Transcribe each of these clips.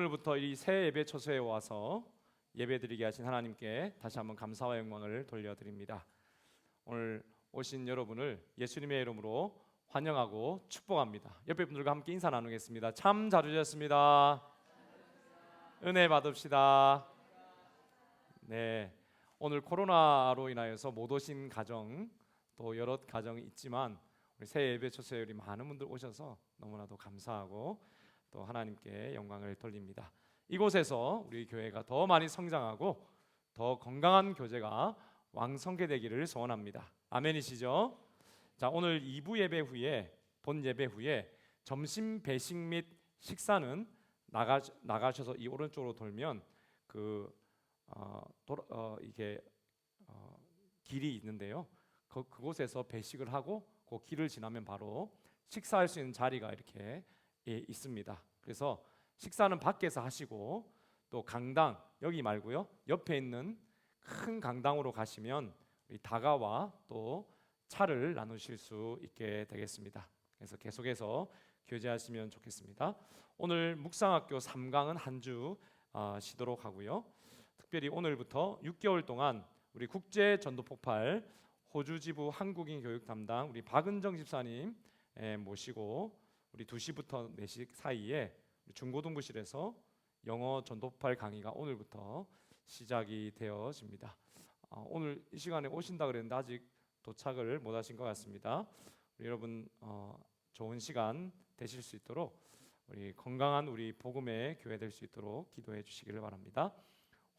오늘부터 이 새 예배 처소에 와서 예배드리게 하신 하나님께 다시 한번 감사와 영광을 돌려드립니다. 오늘 오신 여러분을 예수님의 이름으로 환영하고 축복합니다. 옆에 분들과 함께 인사 나누겠습니다. 참 잘 오셨습니다. 은혜 받읍시다. 네, 오늘 코로나로 인하여서 못 오신 가정 또 여러 가정이 있지만 우리 새 예배 처소에 우리 많은 분들 오셔서 너무나도 감사하고 또 하나님께 영광을 돌립니다. 이곳에서 우리 교회가 더 많이 성장하고 더 건강한 교제가 왕성케 되기를 소원합니다. 아멘이시죠? 자, 오늘 2부 예배 후에 본 예배 후에 점심 배식 및 식사는 나가셔서 이 오른쪽으로 돌면 길이 있는데요. 그곳에서 배식을 하고 그 길을 지나면 바로 식사할 수 있는 자리가 이렇게 있습니다. 그래서 식사는 밖에서 하시고 또 강당 여기 말고요, 옆에 있는 큰 강당으로 가시면 다가와 또 차를 나누실 수 있게 되겠습니다. 그래서 계속해서 교제하시면 좋겠습니다. 오늘 묵상학교 3강은 한 주 쉬도록 하고요. 특별히 오늘부터 6개월 동안 우리 국제 전도 폭발 호주 지부 한국인 교육 담당 우리 박은정 집사님 모시고 우리 2시부터 4시 사이에 중고등부실에서 영어 전도폭발 강의가 오늘부터 시작이 되어집니다. 오늘 이 시간에 오신다 그랬는데 아직 도착을 못 하신 것 같습니다. 우리 여러분 좋은 시간 되실 수 있도록 우리 건강한 우리 복음의 교회 될 수 있도록 기도해 주시기를 바랍니다.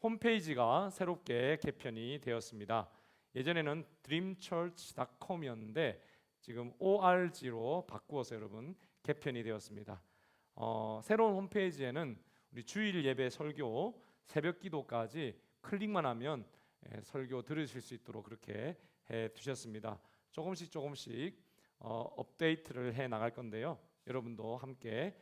홈페이지가 새롭게 개편이 되었습니다. 예전에는 dreamchurch.com이었는데 지금 org로 바꾸어서 여러분 개편이 되었습니다. 새로운 홈페이지에는 우리 주일 예배 설교, 새벽 기도까지 클릭만 하면 설교 들으실 수 있도록 그렇게 해 두셨습니다. 조금씩 업데이트를 해 나갈 건데요. 여러분도 함께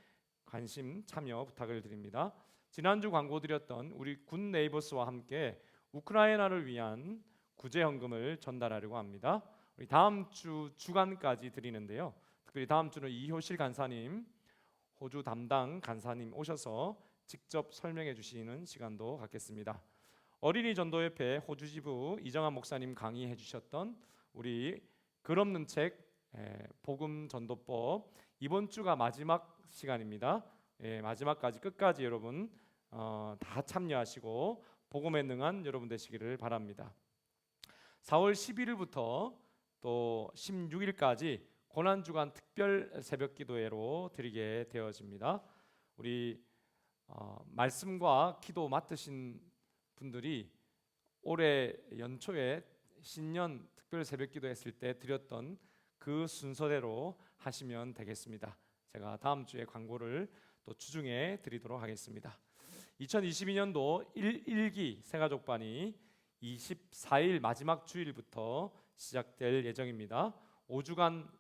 관심 참여 부탁을 드립니다. 지난주 광고 드렸던 우리 군 네이버스와 함께 우크라이나를 위한 구제헌금을 전달하려고 합니다. 우리 다음 주 주간까지 드리는데요. 특별히 다음 주는 이효실 간사님, 호주 담당 간사님 오셔서 직접 설명해 주시는 시간도 갖겠습니다. 어린이 전도협회 호주 지부 이정한 목사님 강의해 주셨던 우리 글 없는 책 복음 전도법 이번 주가 마지막 시간입니다. 마지막까지 끝까지 여러분 다 참여하시고 복음에 능한 여러분 되시기를 바랍니다. 4월 11일부터 또 16일까지 고난주간 특별 새벽 기도회로 드리게 되어집니다. 우리 말씀과 기도 맡으신 분들이 올해 연초에 신년 특별 새벽 기도 했을 때 드렸던 그 순서대로 하시면 되겠습니다. 제가 다음 주에 광고를 또 주중에 드리도록 하겠습니다. 2022년도 1기 새가족반이 24일 마지막 주일부터 시작될 예정입니다. 5주간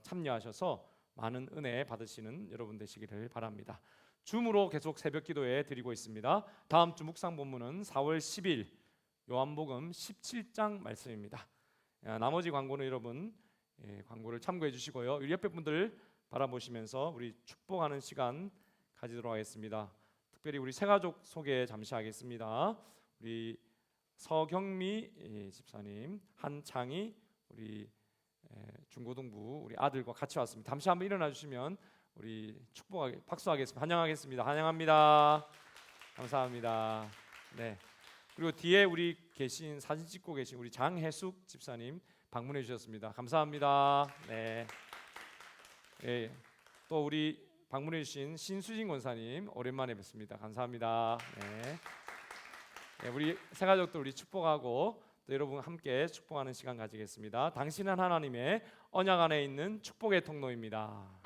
참여하셔서 많은 은혜 받으시는 여러분 되시기를 바랍니다. 줌으로 계속 새벽 기도회 드리고 있습니다. 다음 주 묵상 본문은 4월 10일 요한복음 17장 말씀입니다. 나머지 광고는 여러분 광고를 참고해 주시고요. 우리 옆에 분들 바라보시면서 우리 축복하는 시간 가지도록 하겠습니다. 특별히 우리 새가족 소개 잠시 하겠습니다. 우리 서경미 집사님, 한창희 우리 중고등부 우리 아들과 같이 왔습니다. 잠시 한번 일어나 주시면 우리 축복하게 박수하겠습니다. 환영하겠습니다. 환영합니다. 감사합니다. 네. 그리고 뒤에 우리 계신 사진 찍고 계신 우리 장혜숙 집사님 방문해 주셨습니다. 감사합니다. 네. 네. 또 우리 방문해 주신 신수진 권사님 오랜만에 뵙습니다. 감사합니다. 네. 네, 우리 새가족들 우리 축복하고 또 여러분 함께 축복하는 시간 가지겠습니다. 당신은 하나님의 언약 안에 있는 축복의 통로입니다.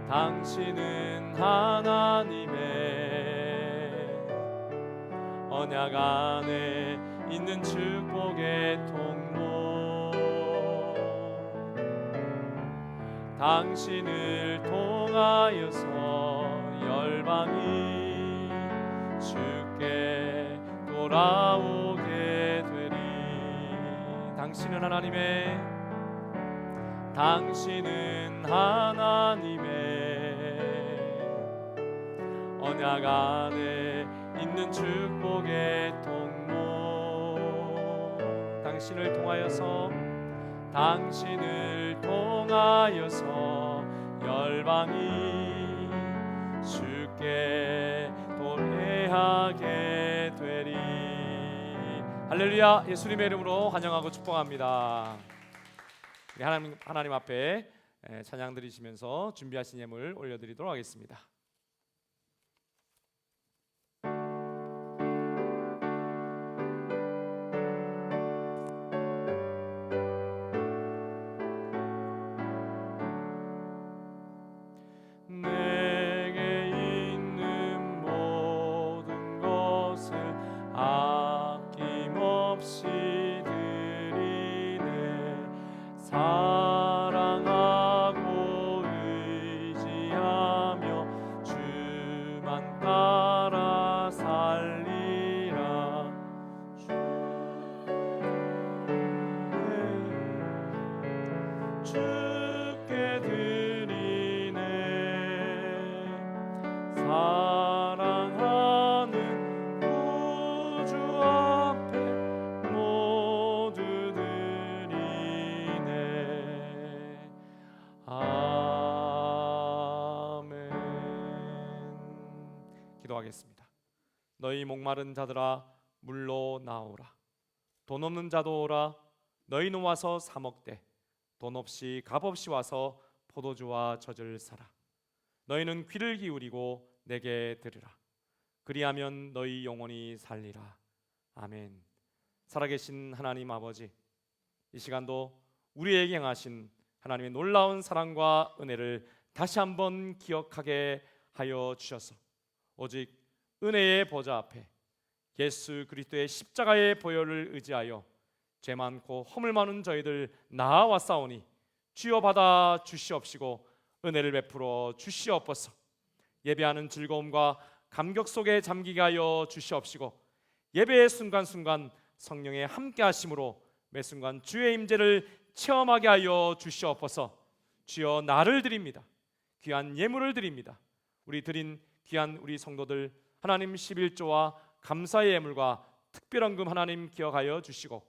당신은 하나님의 언약 안에 있는 축복의 통로, 당신을 통하여서 열방이 주께 돌아오게 되리. 당신은 하나님의 언약 안에 있는 축복의 통로. 당신을 통하여서 열방이 주께 도래하게 되리. 할렐루야. 예수님의 이름으로 환영하고 축복합니다. 우리 하나님 앞에 찬양 드리시면서 준비하신 예물 올려드리도록 하겠습니다. 내게 있는 모든 것을 아낌없이 드리네. 사랑하고 의지하며 주만 따라 살리라. 주께 드리네. 사랑하는 구주 앞에 모두 드리네. 아멘. 기도하겠습니다. 너희 목마른 자들아 물로 나오라. 돈 없는 자도 오라. 너희는 와서 사 먹되 돈 없이 값 없이 와서 포도주와 젖을 사라. 너희는 귀를 기울이고 내게 들으라. 그리하면 너희 영혼이 살리라. 아멘. 살아계신 하나님 아버지, 이 시간도 우리에게 행하신 하나님의 놀라운 사랑과 은혜를 다시 한번 기억하게 하여 주셔서 오직 은혜의 보좌 앞에 예수 그리스도의 십자가의 보혈을 의지하여 죄 많고 허물 많은 저희들 나아왔사오니 주여 받아 주시옵시고 은혜를 베풀어 주시옵소서. 예배하는 즐거움과 감격 속에 잠기게 하여 주시옵시고 예배의 순간순간 성령의 함께 하심으로 매 순간 주의 임재를 체험하게 하여 주시옵소서. 주여 나를 드립니다. 귀한 예물을 드립니다. 우리 드린 귀한 우리 성도들 하나님 11조와 감사의 예물과 특별헌금 하나님 기억하여 주시고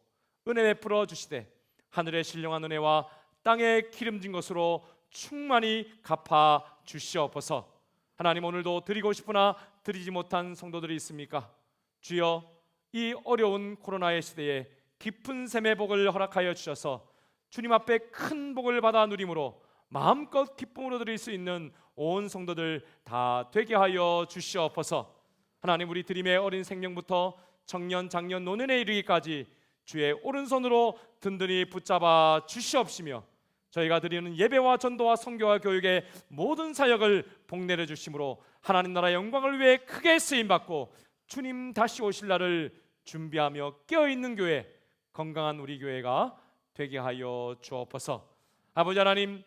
은혜 베풀어 주시되 하늘의 신령한 은혜와 땅에 기름진 것으로 충만히 갚아 주시옵소서. 하나님 오늘도 드리고 싶으나 드리지 못한 성도들이 있습니까? 주여 이 어려운 코로나의 시대에 깊은 샘의 복을 허락하여 주셔서 주님 앞에 큰 복을 받아 누림으로 마음껏 기쁨으로 드릴 수 있는 온 성도들 다 되게 하여 주시옵소서. 하나님 우리 드림의 어린 생명부터 청년 장년 노년에 이르기까지 주의 오른손으로 든든히 붙잡아 주시옵시며 저희가 드리는 예배와 전도와 선교와 교육의 모든 사역을 복내려 주심으로 하나님 나라의 영광을 위해 크게 쓰임받고 주님 다시 오실 날을 준비하며 깨어있는 교회, 건강한 우리 교회가 되게 하여 주옵소서. 아버지 하나님,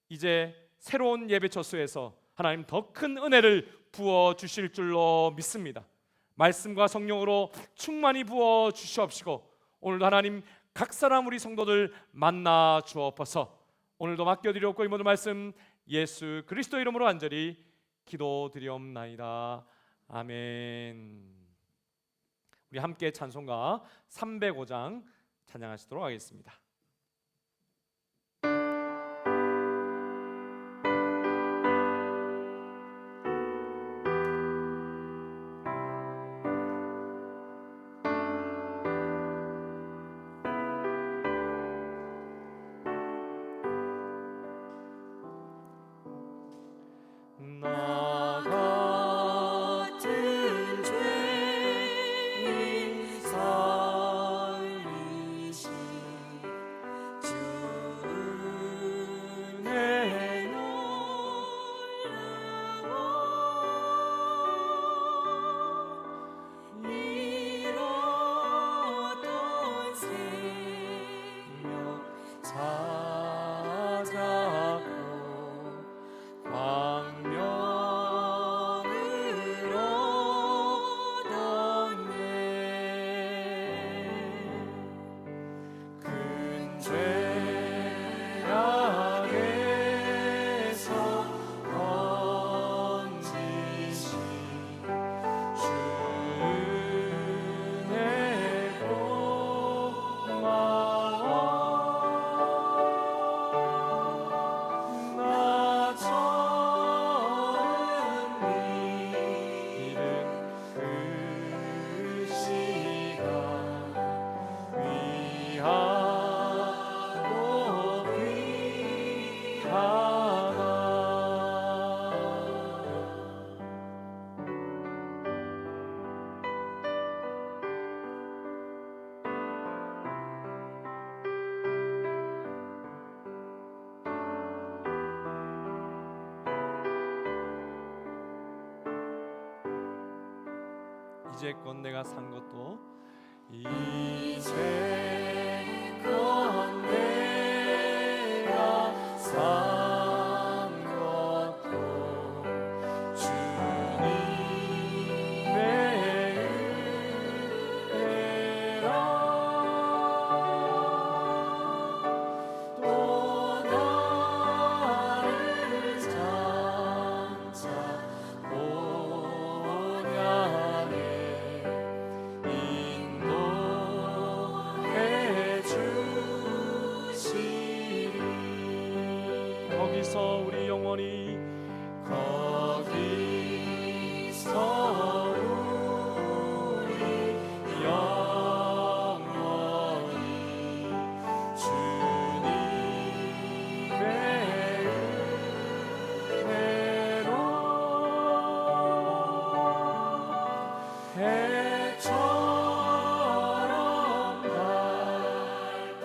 이제 새로운 예배 처소에서 하나님 더 큰 은혜를 부어 주실 줄로 믿습니다. 말씀과 성령으로 충만히 부어 주시옵시고 오늘도 하나님 각 사람 우리 성도들 만나 주옵소서. 오늘도 맡겨드리옵고 이 모든 말씀 예수 그리스도 이름으로 간절히 기도드리옵나이다. 아멘. 우리 함께 찬송가 305장 찬양하시도록 하겠습니다. 이제껏 내가 산 것도 이제껏 내가 산 것도 주님의 은혜라. 또 나를 장차 본향에 인도해 주시리. 거기서 우리 영원히 거기서 우리 영원히 주님의 은혜로 해처럼 밝게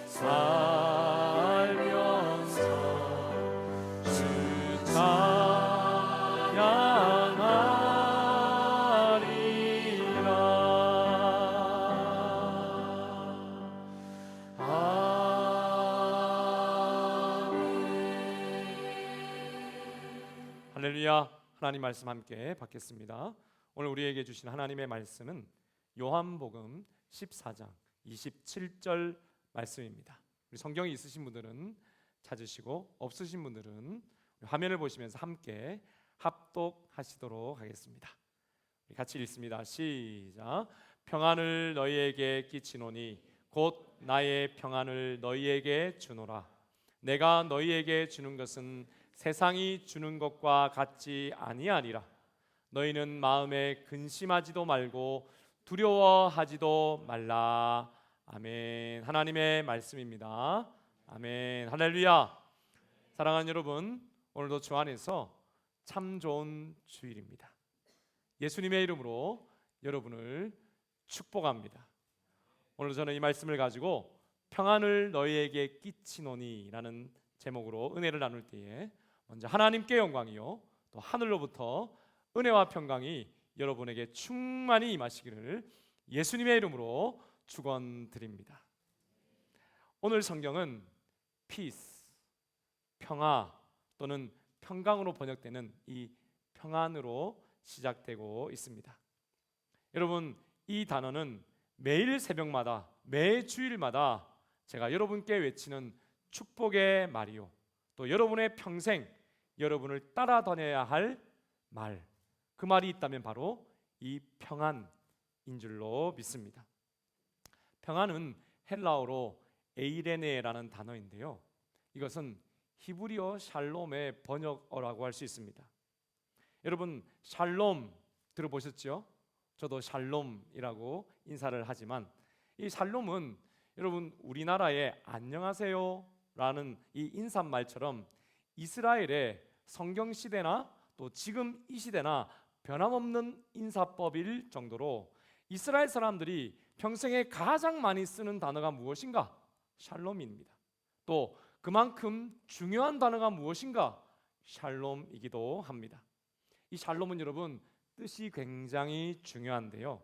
살면서 주 할렐루야. 하나님 말씀 함께 받겠습니다. 오늘 우리에게 주신 하나님의 말씀은 요한복음 14장 27절 말씀입니다. 우리 성경이 있으신 분들은 찾으시고 없으신 분들은 화면을 보시면서 함께 합독하시도록 하겠습니다. 우리 같이 읽습니다. 시작. 평안을 너희에게 끼치노니 곧 나의 평안을 너희에게 주노라. 내가 너희에게 주는 것은 세상이 주는 것과 같지 아니하니라. 너희는 마음에 근심하지도 말고 두려워하지도 말라. 아멘. 하나님의 말씀입니다. 아멘. 할렐루야. 사랑하는 여러분, 오늘도 주 안에서 참 좋은 주일입니다. 예수님의 이름으로 여러분을 축복합니다. 오늘도 저는 이 말씀을 가지고 평안을 너희에게 끼치노니 라는 제목으로 은혜를 나눌 때에 먼저 하나님께 영광이요 또 하늘로부터 은혜와 평강이 여러분에게 충만히 임하시기를 예수님의 이름으로 축원드립니다. 오늘 성경은 peace, 평화 또는 평강으로 번역되는 이 평안으로 시작되고 있습니다. 여러분, 이 단어는 매일 새벽마다 매 주일마다 제가 여러분께 외치는 축복의 말이요 또 여러분의 평생 여러분을 따라다녀야 할 말, 그 말이 있다면 바로 이 평안인 줄로 믿습니다. 평안은 헬라어로 에이레네라는 단어인데요, 이것은 히브리어 샬롬의 번역어라고 할 수 있습니다. 여러분, 샬롬 들어보셨죠? 저도 샬롬이라고 인사를 하지만 이 샬롬은 여러분 우리나라의 안녕하세요 라는 이 인사말처럼 이스라엘의 성경시대나 또 지금 이 시대나 변함없는 인사법일 정도로 이스라엘 사람들이 평생에 가장 많이 쓰는 단어가 무엇인가? 샬롬입니다. 또 그만큼 중요한 단어가 무엇인가? 샬롬이기도 합니다. 이 샬롬은 여러분 뜻이 굉장히 중요한데요,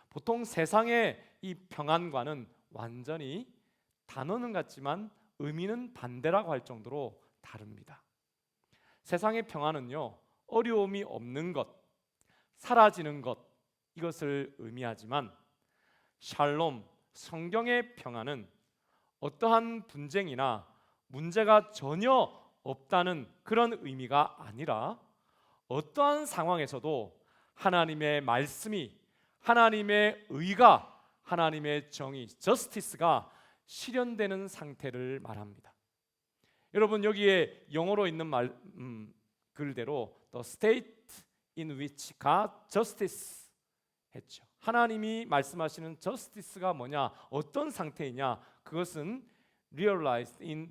보통 세상의 이 평안과는 완전히 단어는 같지만 의미는 반대라고 할 정도로 다릅니다. 세상의 평안은요, 어려움이 없는 것, 사라지는 것, 이것을 의미하지만 샬롬, 성경의 평안은 어떠한 분쟁이나 문제가 전혀 없다는 그런 의미가 아니라 어떠한 상황에서도 하나님의 말씀이, 하나님의 의가, 하나님의 정의, 저스티스가 실현되는 상태를 말합니다. 여러분, 여기에 영어로 있는 글대로 The state in which God justice 했죠. 하나님이 말씀하시는 justice가 뭐냐, 어떤 상태이냐, 그것은 realized in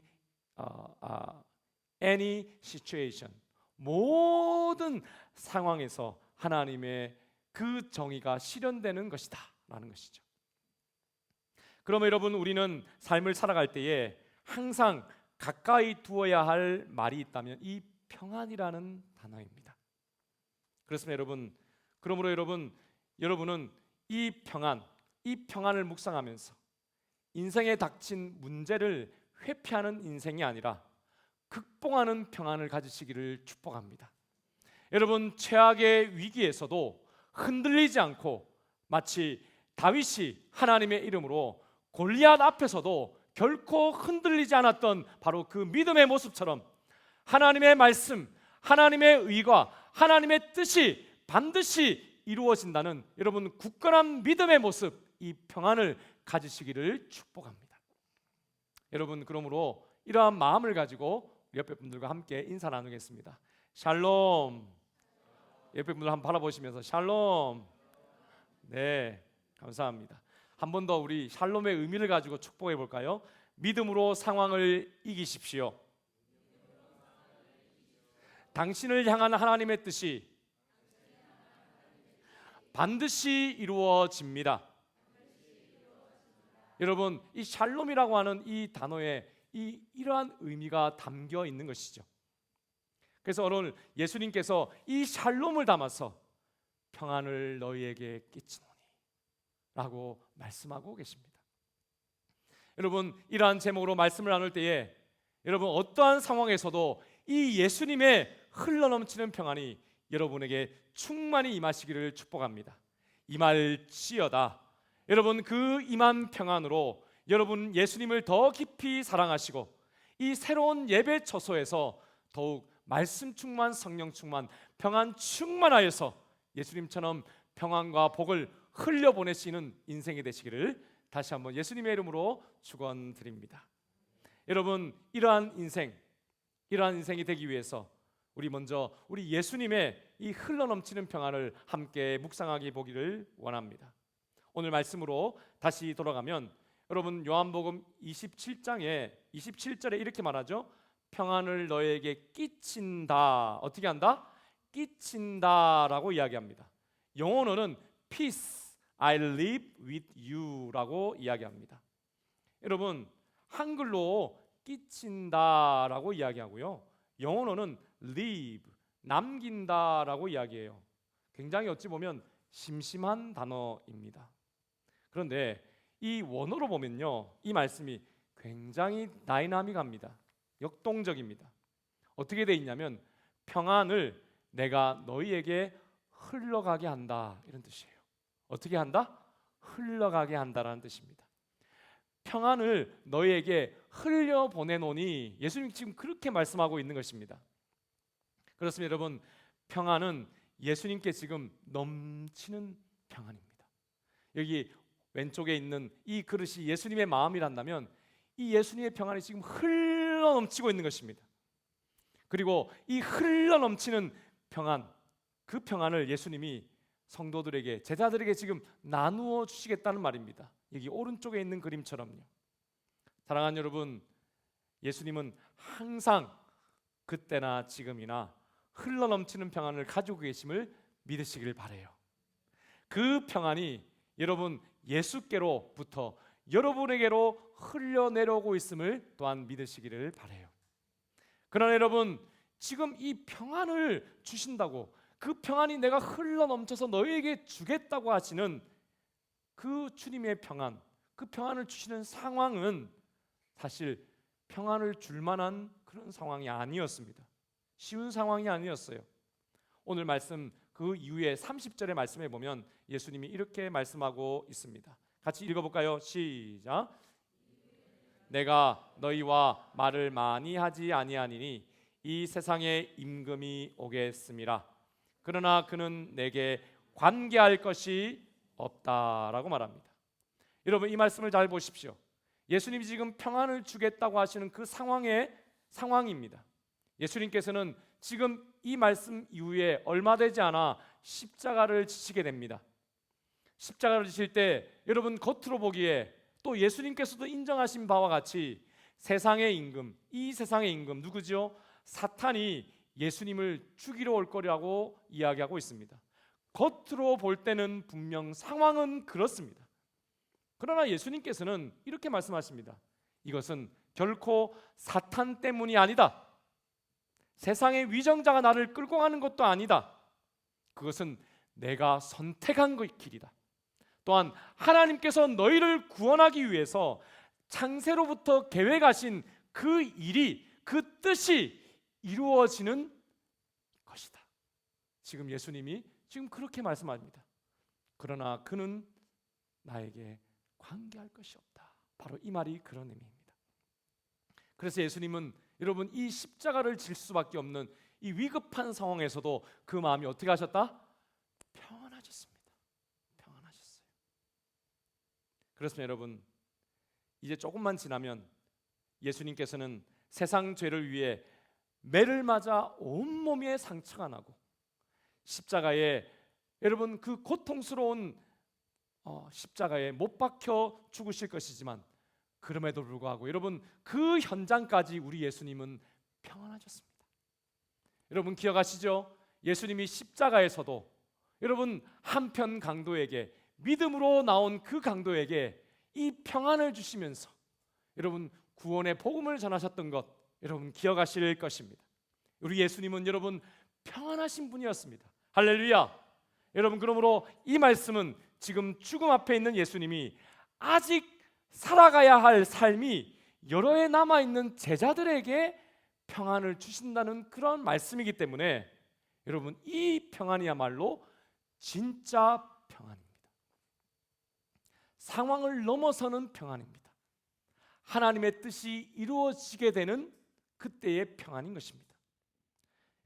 any situation, 모든 상황에서 하나님의 그 정의가 실현되는 것이다 라는 것이죠. 그러면 여러분, 우리는 삶을 살아갈 때에 항상 가까이 두어야 할 말이 있다면 이 평안이라는 단어입니다. 그렇습니다. 여러분, 그러므로 여러분, 여러분은 이 평안을 묵상하면서 인생에 닥친 문제를 회피하는 인생이 아니라 극복하는 평안을 가지시기를 축복합니다. 여러분, 최악의 위기에서도 흔들리지 않고 마치 다윗이 하나님의 이름으로 골리앗 앞에서도 결코 흔들리지 않았던 바로 그 믿음의 모습처럼 하나님의 말씀, 하나님의 의가, 하나님의 뜻이 반드시 이루어진다는 여러분 굳건한 믿음의 모습, 이 평안을 가지시기를 축복합니다. 여러분, 그러므로 이러한 마음을 가지고 옆에 분들과 함께 인사 나누겠습니다. 샬롬. 옆에 분들 한번 바라보시면서 샬롬. 네, 감사합니다. 한 번 더 우리 샬롬의 의미를 가지고 축복해 볼까요? 믿음으로 상황을 이기십시오. 당신을 향한 하나님의 뜻이 반드시 이루어집니다. 여러분, 이 샬롬이라고 하는 이 단어에 이러한 의미가 담겨 있는 것이죠. 그래서 오늘 예수님께서 이 샬롬을 담아서 평안을 너희에게 끼치노니 라고 말씀하고 계십니다. 여러분, 이러한 제목으로 말씀을 나눌 때에 여러분 어떠한 상황에서도 이 예수님의 흘러넘치는 평안이 여러분에게 충만히 임하시기를 축복합니다. 임할지어다. 여러분, 그 임한 평안으로 여러분 예수님을 더 깊이 사랑하시고 이 새로운 예배 처소에서 더욱 말씀 충만, 성령 충만, 평안 충만하여서 예수님처럼 평안과 복을 흘려보내시는 인생이 되시기를 다시 한번 예수님의 이름으로 축원드립니다. 여러분, 이러한 인생이 되기 위해서 우리 먼저 우리 예수님의 이 흘러넘치는 평안을 함께 묵상하게 보기를 원합니다. 오늘 말씀으로 다시 돌아가면 여러분 요한복음 27장에 27절에 이렇게 말하죠. 평안을 너에게 끼친다. 어떻게 한다? 끼친다라고 이야기합니다. 영어로는 peace, I live with you라고 이야기합니다. 여러분, 한글로 끼친다라고 이야기하고요. 영어로는 live, 남긴다라고 이야기해요. 굉장히 어찌 보면 심심한 단어입니다. 그런데 이 원어로 보면요, 이 말씀이 굉장히 다이나믹합니다. 역동적입니다. 어떻게 돼 있냐면 평안을 내가 너희에게 흘러가게 한다, 이런 뜻이에요. 어떻게 한다? 흘러가게 한다라는 뜻입니다. 평안을 너희에게 흘려보내노니, 예수님 지금 그렇게 말씀하고 있는 것입니다. 그렇습니다. 여러분, 평안은 예수님께 지금 넘치는 평안입니다. 여기 왼쪽에 있는 이 그릇이 예수님의 마음이란다면 이 예수님의 평안이 지금 흘러넘치고 있는 것입니다. 그리고 이 흘러넘치는 평안, 그 평안을 예수님이 성도들에게, 제자들에게 지금 나누어 주시겠다는 말입니다. 여기 오른쪽에 있는 그림처럼요. 사랑하는 여러분, 예수님은 항상 그때나 지금이나 흘러넘치는 평안을 가지고 계심을 믿으시길 바라요. 그 평안이 여러분 예수께로부터 여러분에게로 흘러내려오고 있음을 또한 믿으시기를 바라요. 그러나 여러분, 지금 이 평안을 주신다고, 그 평안이 내가 흘러넘쳐서 너희에게 주겠다고 하시는 그 주님의 평안, 그 평안을 주시는 상황은 사실 평안을 줄 만한 그런 상황이 아니었습니다. 쉬운 상황이 아니었어요. 오늘 말씀 그 이후에 30절의 말씀에 보면 예수님이 이렇게 말씀하고 있습니다. 같이 읽어볼까요? 시작. 내가 너희와 말을 많이 하지 아니하니니 이 세상에 임금이 오겠음이라. 그러나 그는 내게 관계할 것이 없다라고 말합니다. 여러분, 이 말씀을 잘 보십시오. 예수님이 지금 평안을 주겠다고 하시는 그 상황입니다. 예수님께서는 지금 이 말씀 이후에 얼마 되지 않아 십자가를 지시게 됩니다. 십자가를 지실 때 여러분 겉으로 보기에 또 예수님께서도 인정하신 바와 같이 세상의 임금, 이 세상의 임금 누구죠? 사탄이 예수님을 죽이러 올 거라고 이야기하고 있습니다. 겉으로 볼 때는 분명 상황은 그렇습니다. 그러나 예수님께서는 이렇게 말씀하십니다. 이것은 결코 사탄 때문이 아니다. 세상의 위정자가 나를 끌고 가는 것도 아니다. 그것은 내가 선택한 그 길이다. 또한 하나님께서 너희를 구원하기 위해서 창세로부터 계획하신 그 일이, 그 뜻이 이루어지는 것이다. 지금 예수님이 지금 그렇게 말씀합니다. 그러나 그는 나에게 관계할 것이 없다. 바로 이 말이 그런 의미입니다. 그래서 예수님은 여러분 이 십자가를 질 수밖에 없는 이 위급한 상황에서도 그 마음이 어떻게 하셨다? 평안하셨습니다. 평안하셨어요. 그렇습니다. 여러분 이제 조금만 지나면 예수님께서는 세상 죄를 위해 매를 맞아 온몸에 상처가 나고 십자가에 여러분 그 고통스러운 십자가에 못 박혀 죽으실 것이지만 그럼에도 불구하고 여러분 그 현장까지 우리 예수님은 평안하셨습니다. 여러분 기억하시죠? 예수님이 십자가에서도 여러분 한편 강도에게 믿음으로 나온 그 강도에게 이 평안을 주시면서 여러분 구원의 복음을 전하셨던 것 여러분 기억하실 것입니다. 우리 예수님은 여러분 평안하신 분이었습니다. 할렐루야. 여러분 그러므로 이 말씀은 지금 죽음 앞에 있는 예수님이 아직 살아가야 할 삶이 여러 해 남아있는 제자들에게 평안을 주신다는 그런 말씀이기 때문에 여러분 이 평안이야말로 진짜 평안입니다. 상황을 넘어서는 평안입니다. 하나님의 뜻이 이루어지게 되는 그때의 평안인 것입니다.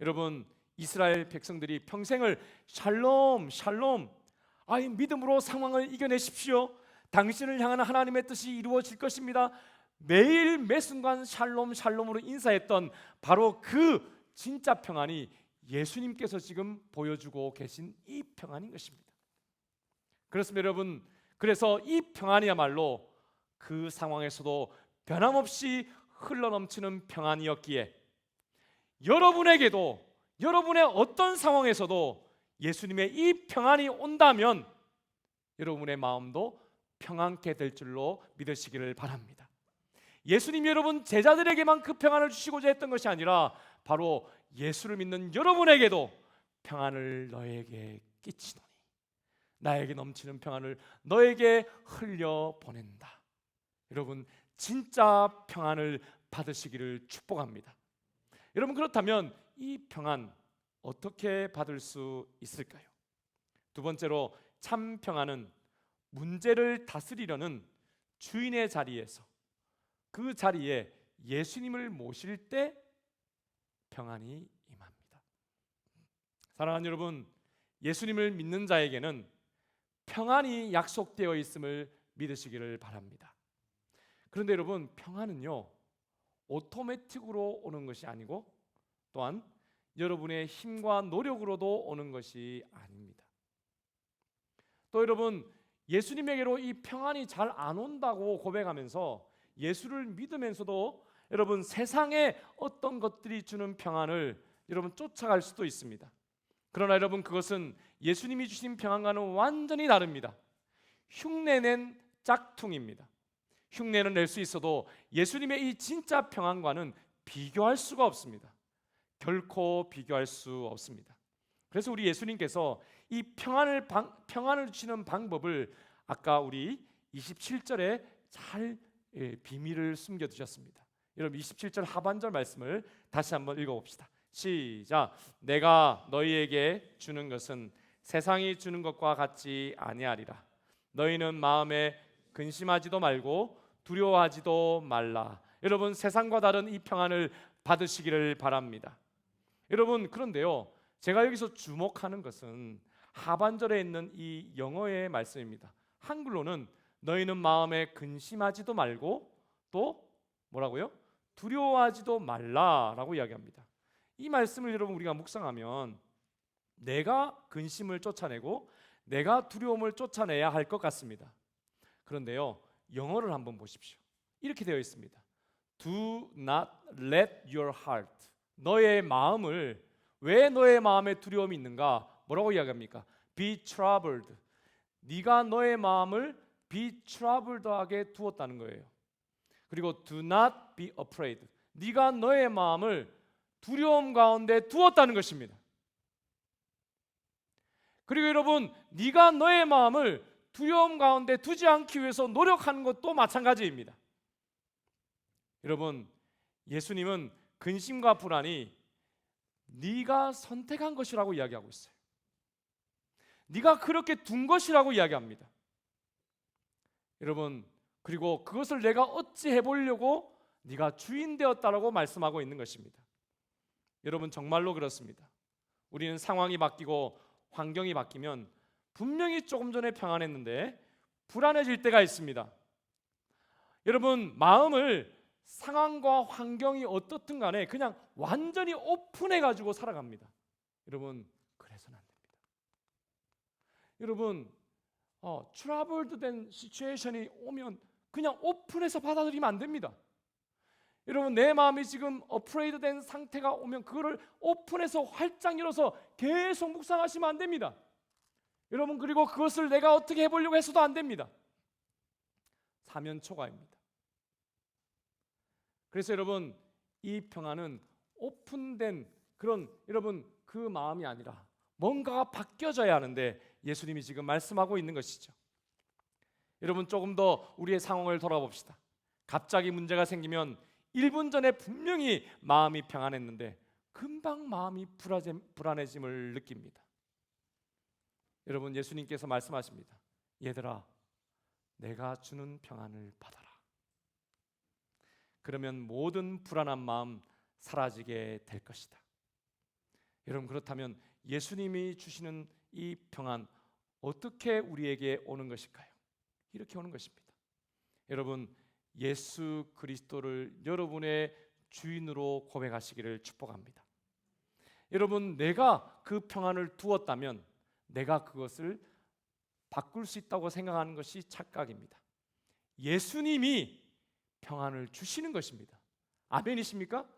여러분 이스라엘 백성들이 평생을 샬롬 샬롬 믿음으로 상황을 이겨내십시오. 당신을 향한 하나님의 뜻이 이루어질 것입니다. 매일 매순간 샬롬 샬롬으로 인사했던 바로 그 진짜 평안이 예수님께서 지금 보여주고 계신 이 평안인 것입니다. 그렇습니다 여러분. 그래서 이 평안이야말로 그 상황에서도 변함없이 흘러넘치는 평안이었기에 여러분에게도 여러분의 어떤 상황에서도 예수님의 이 평안이 온다면 여러분의 마음도 평안케 될 줄로 믿으시기를 바랍니다. 예수님이 여러분 제자들에게만 그 평안을 주시고자 했던 것이 아니라 바로 예수를 믿는 여러분에게도 평안을 너에게 끼치노니 나에게 넘치는 평안을 너에게 흘려 보낸다. 여러분 진짜 평안을 받으시기를 축복합니다. 여러분 그렇다면 이 평안 어떻게 받을 수 있을까요? 두 번째로 참 평안은 문제를 다스리려는 주인의 자리에서 그 자리에 예수님을 모실 때 평안이 임합니다. 사랑하는 여러분, 예수님을 믿는 자에게는 평안이 약속되어 있음을 믿으시기를 바랍니다. 그런데 여러분 평안은요 오토매틱으로 오는 것이 아니고 또한 여러분의 힘과 노력으로도 오는 것이 아닙니다. 또 여러분 예수님에게로 이 평안이 잘 안 온다고 고백하면서 예수를 믿으면서도 여러분 세상에 어떤 것들이 주는 평안을 여러분 쫓아갈 수도 있습니다. 그러나 여러분 그것은 예수님이 주신 평안과는 완전히 다릅니다. 흉내낸 짝퉁입니다. 흉내는 낼 수 있어도 예수님의 이 진짜 평안과는 비교할 수가 없습니다. 결코 비교할 수 없습니다. 그래서 우리 예수님께서 이 평안을 주시는 방법을 아까 우리 27절에 잘 비밀을 숨겨 두셨습니다. 여러분 27절 하반절 말씀을 다시 한번 읽어봅시다. 시작. 내가 너희에게 주는 것은 세상이 주는 것과 같지 아니하리라. 너희는 마음에 근심하지도 말고 두려워하지도 말라. 여러분 세상과 다른 이 평안을 받으시기를 바랍니다. 여러분 그런데요 제가 여기서 주목하는 것은 하반절에 있는 이 영어의 말씀입니다. 한글로는 너희는 마음에 근심하지도 말고 또 뭐라고요? 두려워하지도 말라라고 이야기합니다. 이 말씀을 여러분 우리가 묵상하면 내가 근심을 쫓아내고 내가 두려움을 쫓아내야 할 것 같습니다. 그런데요 영어를 한번 보십시오. 이렇게 되어 있습니다. Do not let your heart 너의 마음을 왜 너의 마음에 두려움이 있는가? 뭐라고 이야기합니까? Be troubled. 네가 너의 마음을 be troubled하게 두었다는 거예요. 그리고 do not be afraid. 네가 너의 마음을 두려움 가운데 두었다는 것입니다. 그리고 여러분, 네가 너의 마음을 두려움 가운데 두지 않기 위해서 노력하는 것도 마찬가지입니다. 여러분, 예수님은 근심과 불안이 네가 선택한 것이라고 이야기하고 있어요. 네가 그렇게 둔 것이라고 이야기합니다. 여러분, 그리고 그것을 내가 어찌 해보려고 네가 주인 되었다라고 말씀하고 있는 것입니다. 여러분, 정말로 그렇습니다. 우리는 상황이 바뀌고 환경이 바뀌면 분명히 조금 전에 평안했는데 불안해질 때가 있습니다. 여러분, 마음을 상황과 환경이 어떻든 간에 그냥 완전히 오픈해 가지고 살아갑니다. 여러분, 그래서는 안 됩니다. 여러분, 트러블드 된 시츄에이션이 오면 그냥 오픈해서 받아들이면 안 됩니다. 여러분, 내 마음이 지금 어프레이드 된 상태가 오면 그거를 오픈해서 활짝 열어서 계속 묵상하시면 안 됩니다. 여러분, 그리고 그것을 내가 어떻게 해보려고 해서도 안 됩니다. 사면초가입니다. 그래서 여러분, 이 평안은 오픈된 그런 여러분 그 마음이 아니라 뭔가가 바뀌어져야 하는데 예수님이 지금 말씀하고 있는 것이죠. 여러분, 조금 더 우리의 상황을 돌아봅시다. 갑자기 문제가 생기면 1분 전에 분명히 마음이 평안했는데 금방 마음이 불안해짐을 느낍니다. 여러분, 예수님께서 말씀하십니다. 얘들아, 내가 주는 평안을 받아라. 그러면 모든 불안한 마음 사라지게 될 것이다. 여러분, 그렇다면 예수님이 주시는 이 평안 어떻게 우리에게 오는 것일까요? 이렇게 오는 것입니다. 여러분, 예수 그리스도를 여러분의 주인으로 고백하시기를 축복합니다. 여러분, 내가 그 평안을 두었다면 내가 그것을 바꿀 수 있다고 생각하는 것이 착각입니다. 예수님이 평안을 주시는 것입니다. 아멘이십니까?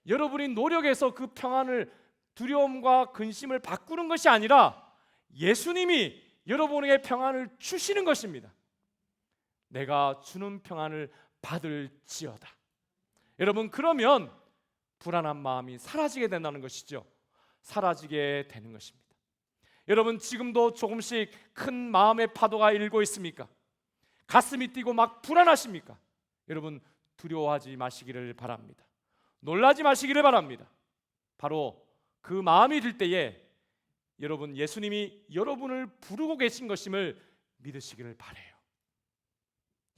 여러분이 노력해서 그 평안을 두려움과 근심을 바꾸는 것이 아니라 예수님이 여러분에게 평안을 주시는 것입니다. 내가 주는 평안을 받을지어다. 여러분, 그러면 불안한 마음이 사라지게 된다는 것이죠. 사라지게 되는 것입니다. 여러분, 지금도 조금씩 큰 마음의 파도가 일고 있습니까? 가슴이 뛰고 막 불안하십니까? 여러분, 두려워하지 마시기를 바랍니다. 놀라지 마시기를 바랍니다. 바로 그 마음이 들 때에 여러분, 예수님이 여러분을 부르고 계신 것임을 믿으시기를 바라요.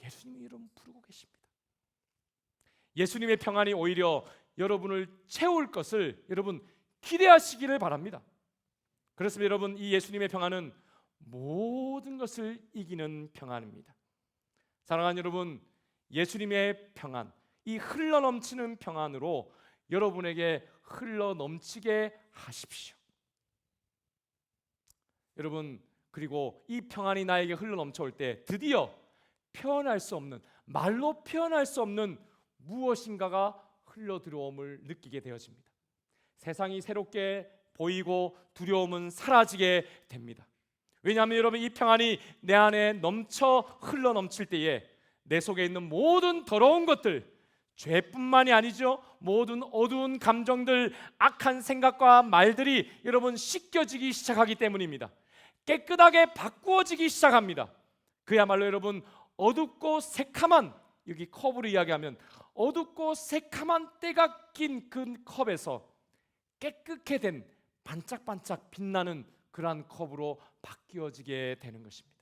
예수님이 여러분 부르고 계십니다. 예수님의 평안이 오히려 여러분을 채울 것을 여러분 기대하시기를 바랍니다. 그렇습니다. 여러분, 이 예수님의 평안은 모든 것을 이기는 평안입니다. 사랑하는 여러분, 예수님의 평안, 이 흘러넘치는 평안으로 여러분에게 흘러넘치게 하십시오. 여러분, 그리고 이 평안이 나에게 흘러넘쳐올 때 드디어 표현할 수 없는, 말로 표현할 수 없는 무엇인가가 흘러들어옴을 느끼게 되어집니다. 세상이 새롭게 보이고 두려움은 사라지게 됩니다. 왜냐하면 여러분, 이 평안이 내 안에 흘러넘칠 때에 내 속에 있는 모든 더러운 것들, 죄뿐만이 아니죠, 모든 어두운 감정들, 악한 생각과 말들이 여러분 씻겨지기 시작하기 때문입니다. 깨끗하게 바꾸어지기 시작합니다. 그야말로 여러분 어둡고 새카만, 여기 컵으로 이야기하면 어둡고 새카만 때가 낀 그 컵에서 깨끗게 된 반짝반짝 빛나는 그러한 컵으로 바뀌어지게 되는 것입니다.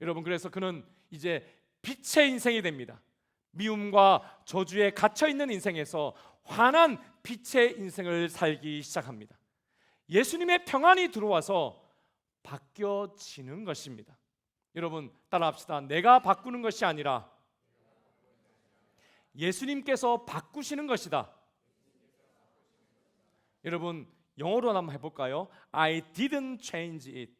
여러분, 그래서 그는 이제 빛의 인생이 됩니다. 미움과 저주에 갇혀있는 인생에서 환한 빛의 인생을 살기 시작합니다. 예수님의 평안이 들어와서 바뀌어지는 것입니다. 여러분, 따라합시다. 내가 바꾸는 것이 아니라 예수님께서 바꾸시는 것이다. 여러분, 영어로 한번 해볼까요? I didn't change it.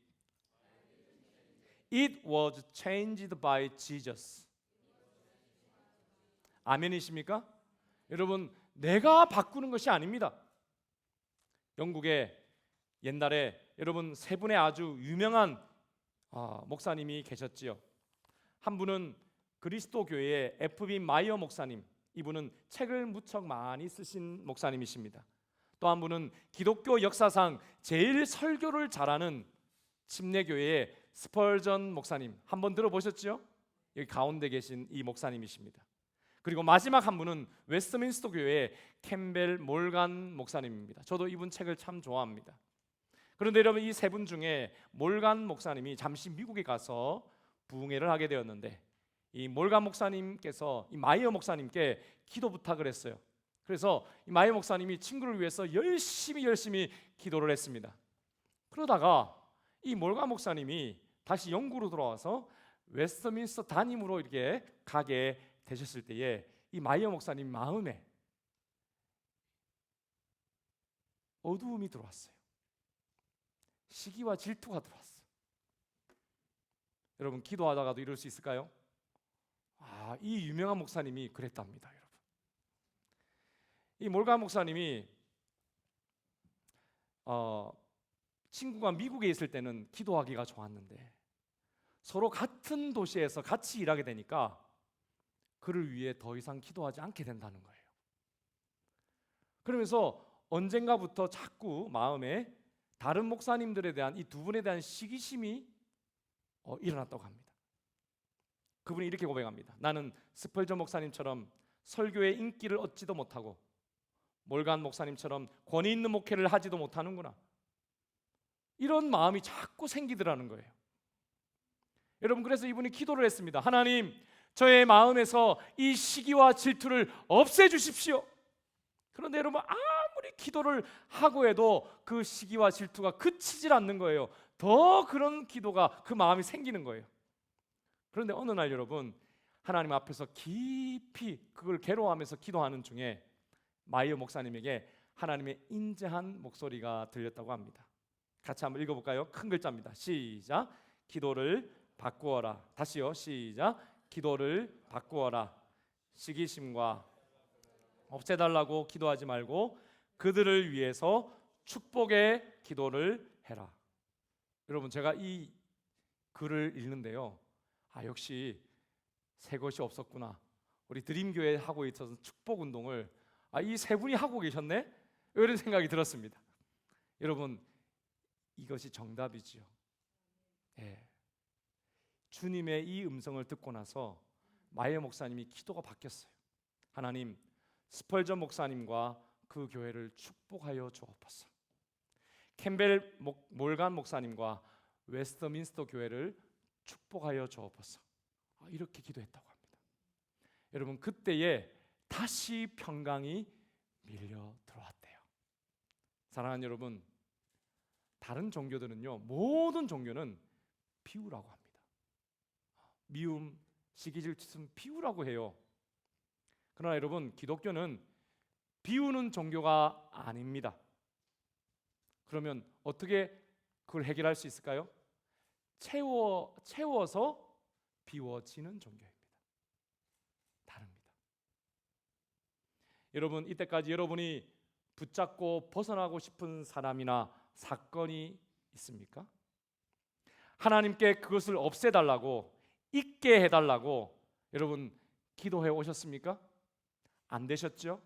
It was changed by Jesus. 아멘이십니까? 여러분, 내가 바꾸는 것이 아닙니다. 영국에 옛날에 여러분 세 분의 아주 유명한 목사님이 계셨지요. 한 분은 그리스도 교회의 F.B. 마이어 목사님, 이분은 책을 무척 많이 쓰신 목사님이십니다. 또 한 분은 기독교 역사상 제일 설교를 잘하는 침례교회의 스펄전 목사님 한번 들어보셨죠? 여기 가운데 계신 이 목사님이십니다. 그리고 마지막 한 분은 웨스트민스터 교회의 캠벨 몰간 목사님입니다. 저도 이분 책을 참 좋아합니다. 그런데 여러분, 이 세 분 중에 몰간 목사님이 잠시 미국에 가서 부흥회를 하게 되었는데, 이 몰간 목사님께서 이 마이어 목사님께 기도 부탁을 했어요. 그래서 이 마이어 목사님이 친구를 위해서 열심히 기도를 했습니다. 그러다가 이 몰간 목사님이 다시 영국으로 돌아와서 웨스트민스터 담임으로 이렇게 가게 되셨을 때에 이 마이어 목사님 마음에 어두움이 들어왔어요. 시기와 질투가 들어왔어요. 여러분, 기도하다가도 이럴 수 있을까요? 이 유명한 목사님이 그랬답니다, 여러분. 이 몰간 목사님이 친구가 미국에 있을 때는 기도하기가 좋았는데 서로 같은 도시에서 같이 일하게 되니까 그를 위해 더 이상 기도하지 않게 된다는 거예요. 그러면서 언젠가부터 자꾸 마음에 다른 목사님들에 대한 이 두 분에 대한 시기심이 일어났다고 합니다. 그분이 이렇게 고백합니다. 나는 스펄전 목사님처럼 설교의 인기를 얻지도 못하고 몰간 목사님처럼 권위 있는 목회를 하지도 못하는구나. 이런 마음이 자꾸 생기더라는 거예요. 여러분, 그래서 이분이 기도를 했습니다. 하나님, 저의 마음에서 이 시기와 질투를 없애주십시오. 그런데 여러분, 아무리 기도를 하고 해도 그 시기와 질투가 그치질 않는 거예요. 더 그런 기도가, 그 마음이 생기는 거예요. 그런데 어느 날 여러분, 하나님 앞에서 깊이 그걸 괴로워하면서 기도하는 중에 마이어 목사님에게 하나님의 인자한 목소리가 들렸다고 합니다. 같이 한번 읽어볼까요? 큰 글자입니다. 시작. 기도를 바꾸어라. 다시요. 시작. 기도를 바꾸어라. 시기심과 없애달라고 기도하지 말고 그들을 위해서 축복의 기도를 해라. 여러분, 제가 이 글을 읽는데요, 역시 새 것이 없었구나. 우리 드림교회 하고 있었던 축복 운동을 이 세 분이 하고 계셨네? 이런 생각이 들었습니다. 여러분, 이것이 정답이지요. 주님의 이 음성을 듣고 나서 마이어 목사님이 기도가 바뀌었어요. 하나님, 스펄전 목사님과 그 교회를 축복하여 주옵소서. 캠벨 몰간 목사님과 웨스트민스터 교회를 축복하여 주옵소서. 이렇게 기도했다고 합니다. 여러분, 그때에 다시 평강이 밀려 들어왔대요. 사랑하는 여러분, 다른 종교들은요, 모든 종교는 비우라고 합니다. 미움, 시기, 질투는 비우라고 해요. 그러나 여러분, 기독교는 비우는 종교가 아닙니다. 그러면 어떻게 그걸 해결할 수 있을까요? 채워서 비워지는 종교입니다. 다릅니다. 여러분, 이때까지 여러분이 붙잡고 벗어나고 싶은 사람이나 사건이 있습니까? 하나님께 그것을 없애달라고, 잊게 해달라고 여러분 기도해 오셨습니까? 안 되셨죠?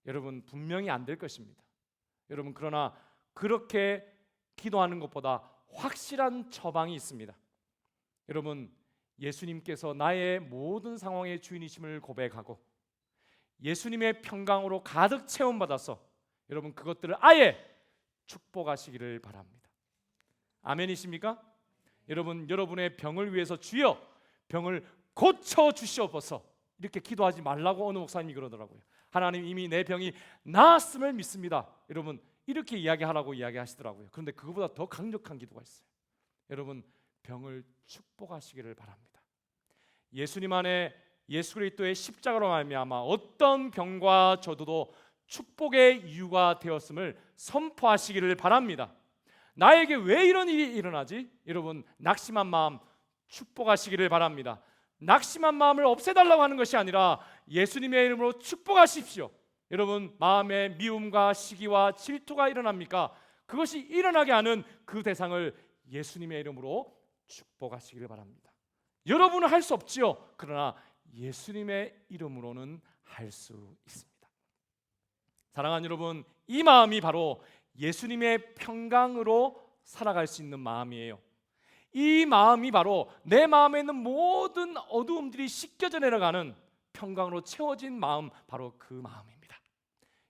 여러분, 분명히 안 될 것입니다. 여러분, 그러나 그렇게 기도하는 것보다 확실한 처방이 있습니다. 여러분, 예수님께서 나의 모든 상황의 주인이심을 고백하고 예수님의 평강으로 가득 체험받아서 여러분 그것들을 아예 축복하시기를 바랍니다. 아멘이십니까? 여러분, 여러분의 병을 위해서 주여 병을 고쳐 주시옵소서 이렇게 기도하지 말라고 어느 목사님이 그러더라고요. 하나님, 이미 내 병이 나았음을 믿습니다. 여러분, 이렇게 이야기하라고 이야기하시더라고요. 그런데 그거보다 더 강력한 기도가 있어요. 여러분, 병을 축복하시기를 바랍니다. 예수님 안에 예수 그리스도의 십자가로 말미암아 어떤 병과 저도도 축복의 이유가 되었음을 선포하시기를 바랍니다. 나에게 왜 이런 일이 일어나지? 여러분, 낙심한 마음 축복하시기를 바랍니다. 낙심한 마음을 없애달라고 하는 것이 아니라 예수님의 이름으로 축복하십시오. 여러분, 마음에 미움과 시기와 질투가 일어납니까? 그것이 일어나게 하는 그 대상을 예수님의 이름으로 축복하시기를 바랍니다. 여러분은 할 수 없지요. 그러나 예수님의 이름으로는 할 수 있습니다. 사랑하는 여러분, 이 마음이 바로 예수님의 평강으로 살아갈 수 있는 마음이에요. 이 마음이 바로 내 마음에 있는 모든 어두움들이 씻겨져 내려가는 평강으로 채워진 마음, 바로 그 마음입니다.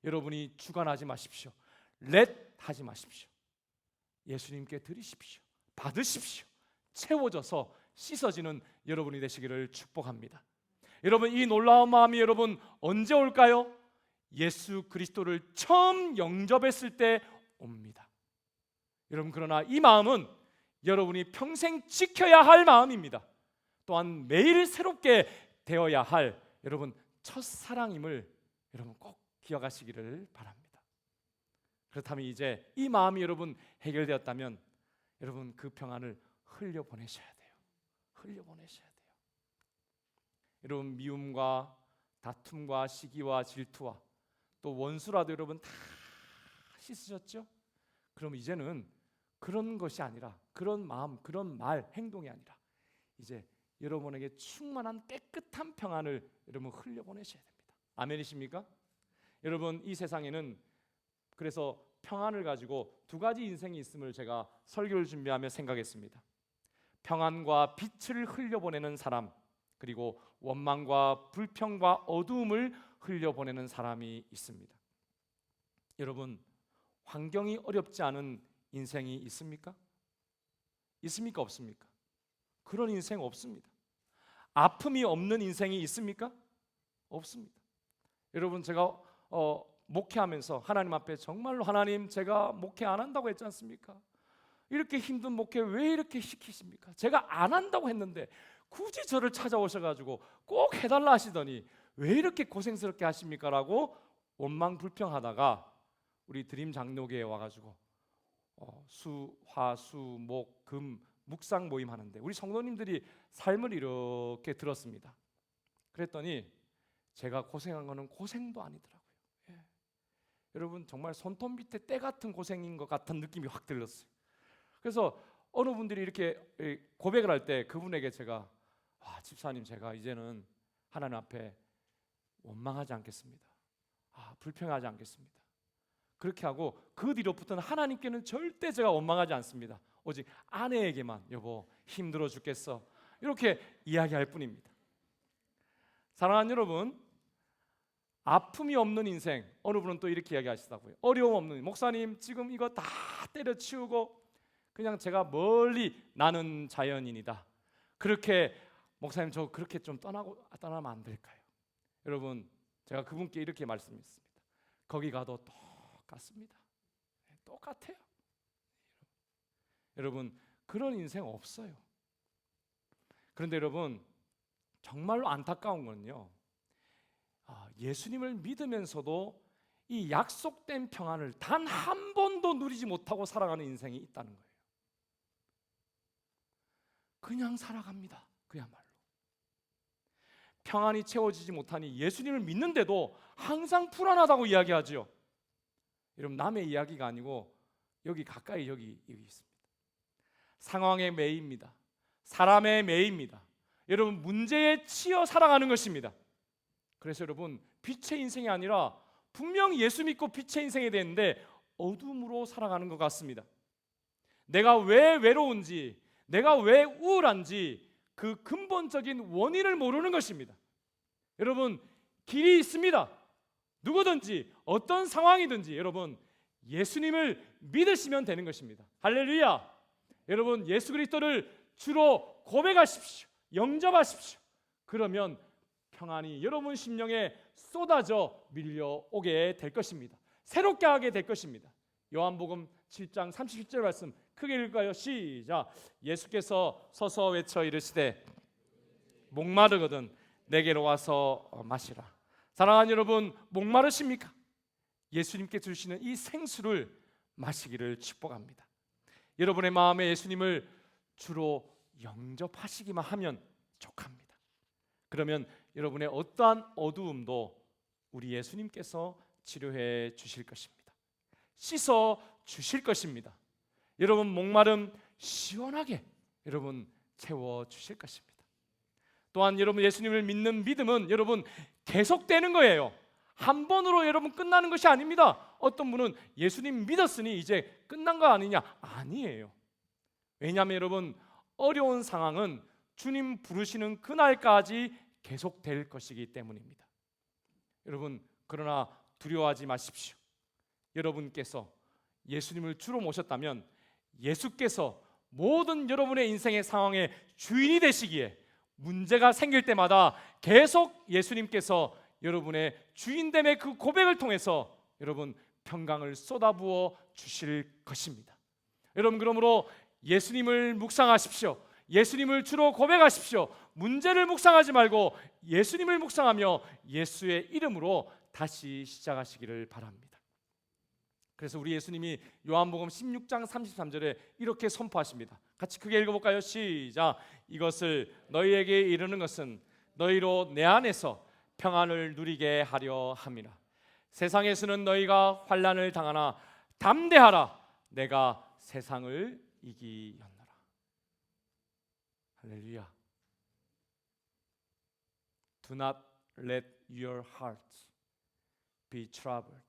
여러분이 주관하지 마십시오. 렛하지 마십시오. 예수님께 드리십시오. 받으십시오. 채워져서 씻어지는 여러분이 되시기를 축복합니다. 여러분, 이 놀라운 마음이 여러분 언제 올까요? 예수 그리스도를 처음 영접했을 때 옵니다. 여러분, 그러나 이 마음은 여러분이 평생 지켜야 할 마음입니다. 또한 매일 새롭게 되어야 할 여러분 첫사랑임을 여러분 꼭 기억하시기를 바랍니다. 그렇다면 이제 이 마음이 여러분 해결되었다면 여러분 그 평안을 흘려보내셔야 돼요. 흘려보내셔야 돼요. 여러분, 미움과 다툼과 시기와 질투와 또 원수라도 여러분 다 씻으셨죠? 그럼 이제는 그런 것이 아니라, 그런 마음, 그런 말, 행동이 아니라 이제 여러분에게 충만한 깨끗한 평안을 여러분 흘려보내셔야 됩니다. 아멘이십니까? 여러분, 이 세상에는 그래서 평안을 가지고 두 가지 인생이 있음을 제가 설교를 준비하며 생각했습니다. 평안과 빛을 흘려보내는 사람, 그리고 원망과 불평과 어두움을 흘려보내는 사람이 있습니다. 여러분, 환경이 어렵지 않은 인생이 있습니까? 있습니까? 없습니까? 그런 인생 없습니다. 아픔이 없는 인생이 있습니까? 없습니다. 여러분, 제가 목회하면서 하나님 앞에 정말로 하나님, 제가 목회 안 한다고 했지 않습니까? 이렇게 힘든 목회 왜 이렇게 시키십니까? 제가 안 한다고 했는데 굳이 저를 찾아오셔가지고 꼭 해달라 하시더니 왜 이렇게 고생스럽게 하십니까? 라고 원망 불평하다가 우리 드림 장로교회에 와가지고 수, 화, 수, 목, 금 묵상 모임 하는데 우리 성도님들이 삶을 이렇게 들었습니다. 그랬더니 제가 고생한 거는 고생도 아니더라고요. 예. 여러분, 정말 손톱 밑에 때 같은 고생인 것 같은 느낌이 확 들었어요. 그래서 어느 분들이 이렇게 고백을 할 때 그분에게 제가 집사님, 제가 이제는 하나님 앞에 원망하지 않겠습니다. 불평하지 않겠습니다. 그렇게 하고 그 뒤로부터는 하나님께는 절대 제가 원망하지 않습니다. 오직 아내에게만 여보 힘들어 죽겠어 이렇게 이야기할 뿐입니다. 사랑하는 여러분, 아픔이 없는 인생, 어느 분은 또 이렇게 이야기하시더라고요. 어려움 없는, 목사님 지금 이거 다 때려치우고 그냥 제가 멀리 나는 자연인이다. 그렇게 목사님 저 그렇게 좀 떠나면 안 될까요? 여러분, 제가 그분께 이렇게 말씀했습니다. 거기 가도 똑같습니다. 똑같아요. 여러분, 그런 인생 없어요. 그런데 여러분, 정말로 안타까운 건요, 예수님을 믿으면서도 이 약속된 평안을 단 한 번도 누리지 못하고 살아가는 인생이 있다는 거예요. 그냥 살아갑니다. 그야말로 평안이 채워지지 못하니 예수님을 믿는데도 항상 불안하다고 이야기하죠. 여러분, 남의 이야기가 아니고 여기 가까이 여기 있습니다. 상황에 매입니다. 사람에 매입니다. 여러분, 문제에 치여 살아가는 것입니다. 그래서 여러분, 빛의 인생이 아니라 분명히 예수 믿고 빛의 인생이 되는데 어둠으로 살아가는 것 같습니다. 내가 왜 외로운지, 내가 왜 우울한지 그 근본적인 원인을 모르는 것입니다. 여러분, 길이 있습니다. 누구든지 어떤 상황이든지 여러분 예수님을 믿으시면 되는 것입니다. 할렐루야. 여러분, 예수 그리스도를 주로 고백하십시오. 영접하십시오. 그러면 평안이 여러분 심령에 쏟아져 밀려오게 될 것입니다. 새롭게 하게 될 것입니다. 요한복음 7장 37절 말씀 크게 읽을까요? 시작. 예수께서 서서 외쳐 이르시되 목마르거든 내게로 와서 마시라. 사랑하는 여러분, 목마르십니까? 예수님께 주시는 이 생수를 마시기를 축복합니다. 여러분의 마음에 예수님을 주로 영접하시기만 하면 족합니다. 그러면 여러분의 어떠한 어두움도 우리 예수님께서 치료해 주실 것입니다. 씻어 주실 것입니다. 여러분, 목마름 시원하게 여러분 채워 주실 것입니다. 또한 여러분, 예수님을 믿는 믿음은 여러분 계속되는 거예요. 한 번으로 여러분 끝나는 것이 아닙니다. 어떤 분은 예수님 믿었으니 이제 끝난 거 아니냐? 아니에요. 왜냐하면 여러분, 어려운 상황은 주님 부르시는 그날까지 계속될 것이기 때문입니다. 여러분, 그러나 두려워하지 마십시오. 여러분께서 예수님을 주로 모셨다면 예수께서 모든 여러분의 인생의 상황의 주인이 되시기에 문제가 생길 때마다 계속 예수님께서 여러분의 주인됨의 그 고백을 통해서 여러분 평강을 쏟아부어 주실 것입니다. 여러분, 그러므로 예수님을 묵상하십시오. 예수님을 주로 고백하십시오. 문제를 묵상하지 말고 예수님을 묵상하며 예수의 이름으로 다시 시작하시기를 바랍니다. 그래서 우리 예수님이 요한복음 16장 33절에 이렇게 선포하십니다. 같이 크게 읽어볼까요? 시작. 이것을 너희에게 이르는 것은 너희로 내 안에서 평안을 누리게 하려 함이라. 세상에서는 너희가 환난을 당하나 담대하라. 내가 세상을 이기었노라. 할렐루야. Do not let your hearts be troubled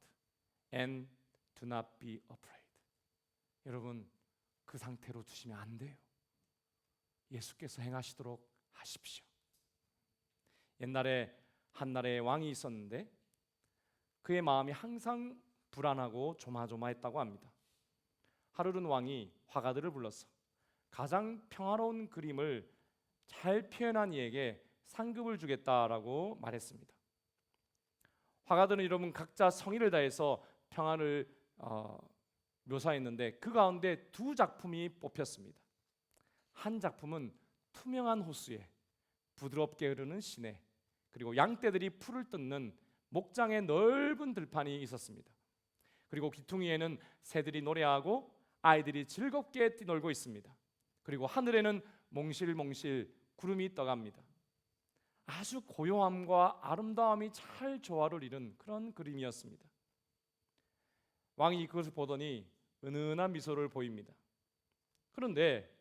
and do not be afraid. 여러분, 그 상태로 두시면 안 돼요. 예수께서 행하시도록 하십시오. 옛날에 한 나라의 왕이 있었는데 그의 마음이 항상 불안하고 조마조마했다고 합니다. 하루는 왕이 화가들을 불러서 가장 평화로운 그림을 잘 표현한 이에게 상급을 주겠다라고 말했습니다. 화가들은 여러분 각자 성의를 다해서 평화를 묘사했는데 그 가운데 두 작품이 뽑혔습니다. 한 작품은 투명한 호수에 부드럽게 흐르는 시내, 그리고 양떼들이 풀을 뜯는 목장의 넓은 들판이 있었습니다. 그리고 귀퉁이에는 새들이 노래하고 아이들이 즐겁게 뛰놀고 있습니다. 그리고 하늘에는 몽실몽실 구름이 떠갑니다. 아주 고요함과 아름다움이 잘 조화를 이룬 그런 그림이었습니다. 왕이 그것을 보더니 은은한 미소를 보입니다. 그런데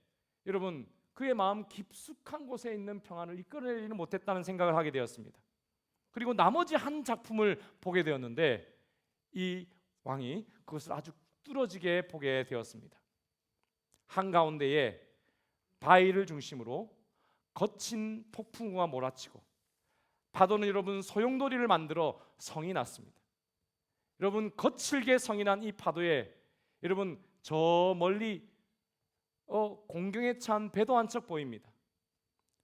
여러분, 그의 마음 깊숙한 곳에 있는 평안을 이끌어내지는 못했다는 생각을 하게 되었습니다. 그리고 나머지 한 작품을 보게 되었는데 이 왕이 그것을 아주 뚫어지게 보게 되었습니다. 한가운데에 바위를 중심으로 거친 폭풍우가 몰아치고 파도는 여러분 소용돌이를 만들어 성이 났습니다. 여러분, 거칠게 성이 난 이 파도에 여러분 저 멀리 공경에 찬 배도 한 척 보입니다.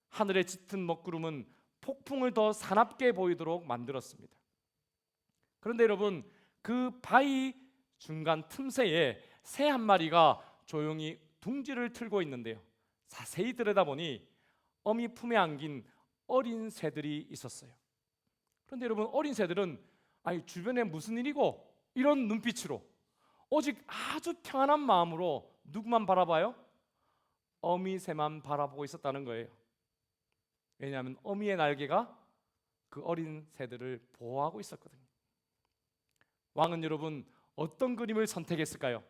하늘에 짙은 먹구름은 폭풍을 더 사납게 보이도록 만들었습니다. 그런데 여러분, 그 바위 중간 틈새에 새 한 마리가 조용히 둥지를 틀고 있는데요, 자세히 들여다보니 어미 품에 안긴 어린 새들이 있었어요. 그런데 여러분, 어린 새들은 주변에 무슨 일이고 이런 눈빛으로 오직 아주 평안한 마음으로 누구만 바라봐요? 어미 새만 바라보고 있었다는 거예요. 왜냐하면 어미의 날개가 그 어린 새들을 보호하고 있었거든요. 왕은 여러분 어떤 그림을 선택했을까요?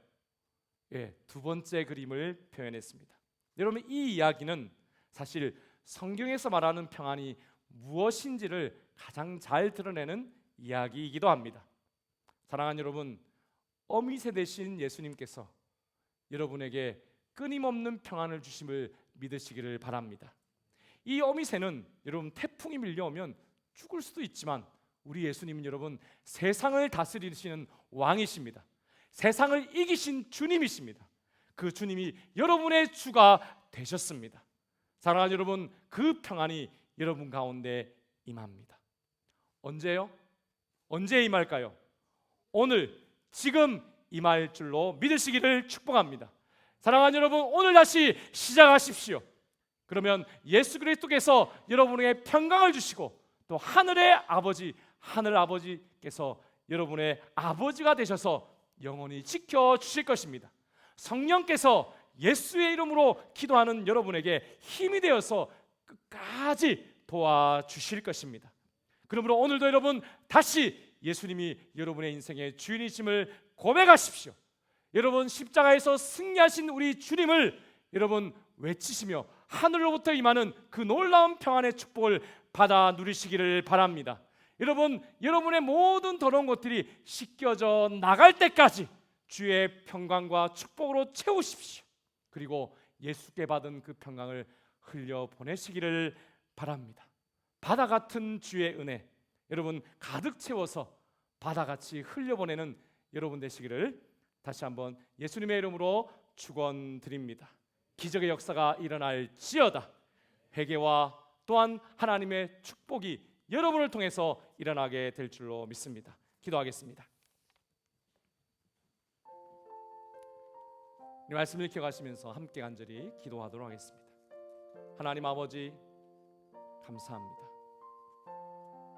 두 번째 그림을 표현했습니다. 여러분, 이 이야기는 사실 성경에서 말하는 평안이 무엇인지를 가장 잘 드러내는 이야기이기도 합니다. 사랑하는 여러분, 어미새 되신 예수님께서 여러분에게 끊임없는 평안을 주심을 믿으시기를 바랍니다. 이 어미새는 여러분 태풍이 밀려오면 죽을 수도 있지만 우리 예수님은 여러분 세상을 다스리시는 왕이십니다. 세상을 이기신 주님이십니다. 그 주님이 여러분의 주가 되셨습니다. 사랑하는 여러분, 그 평안이 여러분 가운데 임합니다. 언제요? 언제 임할까요? 오늘, 지금 임할 줄로 믿으시기를 축복합니다. 사랑하는 여러분, 오늘 다시 시작하십시오. 그러면 예수 그리스도께서 여러분에게 평강을 주시고 또 하늘의 아버지, 하늘 아버지께서 여러분의 아버지가 되셔서 영원히 지켜주실 것입니다. 성령께서 예수의 이름으로 기도하는 여러분에게 힘이 되어서 끝까지 도와주실 것입니다. 그러므로 오늘도 여러분 다시 예수님이 여러분의 인생의 주인이심을 고백하십시오. 여러분, 십자가에서 승리하신 우리 주님을 여러분 외치시며 하늘로부터 임하는 그 놀라운 평안의 축복을 받아 누리시기를 바랍니다. 여러분, 여러분의 모든 더러운 것들이 씻겨져 나갈 때까지 주의 평강과 축복으로 채우십시오. 그리고 예수께 받은 그 평강을 흘려 보내시기를 바랍니다. 바다 같은 주의 은혜 여러분 가득 채워서 바다같이 흘려보내는 여러분 되시기를 다시 한번 예수님의 이름으로 축원드립니다. 기적의 역사가 일어날지어다. 회개와 또한 하나님의 축복이 여러분을 통해서 일어나게 될 줄로 믿습니다. 기도하겠습니다. 이 말씀을 기억하시면서 함께 간절히 기도하도록 하겠습니다. 하나님 아버지 감사합니다.